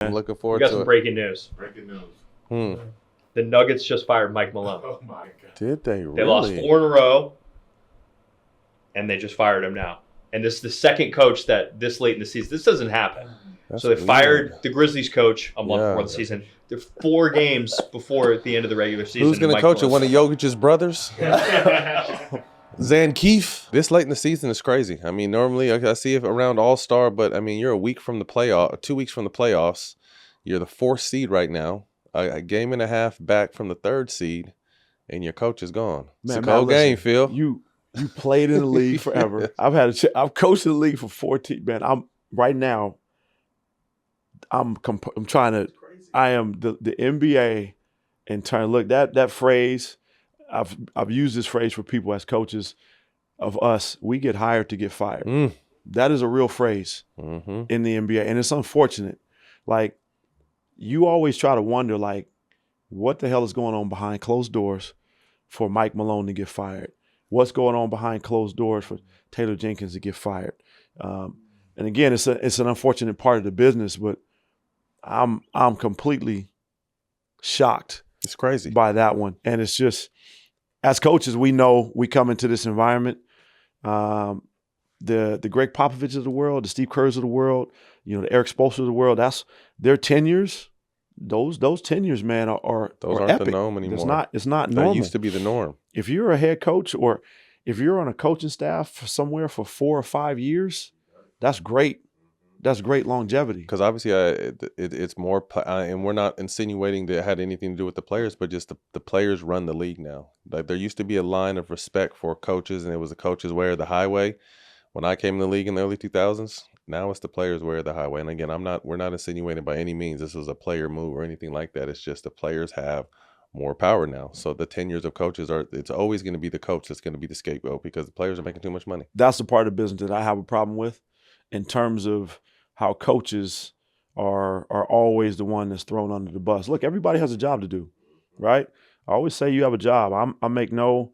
I'm looking We forward got to some it. breaking news. The Nuggets just fired Mike Malone. Oh my God. Did they really? They lost 4 in a row, and they just fired him now. And this is the second coach that this late in the season. This doesn't happen. That's so they weird. fired the Grizzlies coach a month Yeah. before the season. They're 4 games before the end of the regular season. Who's going to Mike coach it? Malone- One of Jokic's brothers? Zan Keefe. This late in the season is crazy. I mean, normally I see it around All-Star, but I mean, you're a week from the playoff, 2 weeks from the playoffs. You're the 4th seed right now, a game and a half back from the 3rd seed, and your coach is gone. It's a cold game, Phil. You played in the league forever. I've coached in the league for 14. Man, I'm trying to. I am the NBA, and trying to look that phrase. I've used this phrase for people as coaches of us. We get hired to get fired. That is a real phrase in the NBA, and it's unfortunate. Like, you always try to wonder, like, what the hell is going on behind closed doors for Mike Malone to get fired? What's going on behind closed doors for Taylor Jenkins to get fired? And again, it's an unfortunate part of the business, but I'm completely shocked. It's crazy by that one, and it's just, as coaches, we know we come into this environment. The Greg Popoviches of the world, the Steve Kerrs of the world, the Eric Spoelstra of the world. That's their tenures. Those tenures, man, are aren't epic. the norm anymore. It's not normal. That used to be the norm. If you're a head coach, or if you're on a coaching staff somewhere for 4 or 5 years, that's great. That's great longevity. Because obviously it's more, and we're not insinuating that it had anything to do with the players, but just the players run the league now. Like, there used to be a line of respect for coaches, and it was the coaches' way or the highway. When I came in the league in the early 2000s, now it's the players' way or the highway. And again, we're not insinuating by any means this was a player move or anything like that. It's just the players have more power now. So the tenures of coaches it's always going to be the coach that's going to be the scapegoat, because the players are making too much money. That's the part of the business that I have a problem with, in terms of how coaches are always the one that's thrown under the bus. Look, everybody has a job to do, right? I always say you have a job. I make no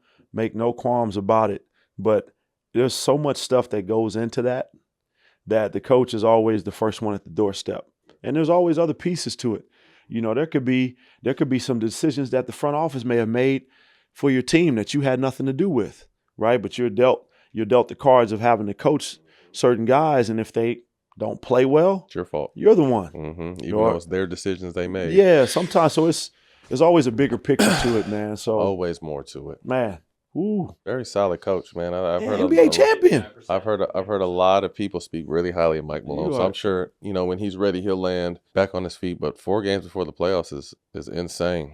qualms about it, but there's so much stuff that goes into that the coach is always the first one at the doorstep. And there's always other pieces to it. There could be some decisions that the front office may have made for your team that you had nothing to do with, right? But you're dealt the cards of having to coach certain guys, and if they don't play well, it's your fault. You're the one. Even though it's their decisions they made. Yeah, sometimes. So there's always a bigger picture to it, man. So always more to it, man. Ooh, very solid coach, man. I've heard NBA champion. I've heard a lot of people speak really highly of Mike Malone. So I'm sure when he's ready, he'll land back on his feet. But 4 games before the playoffs is insane.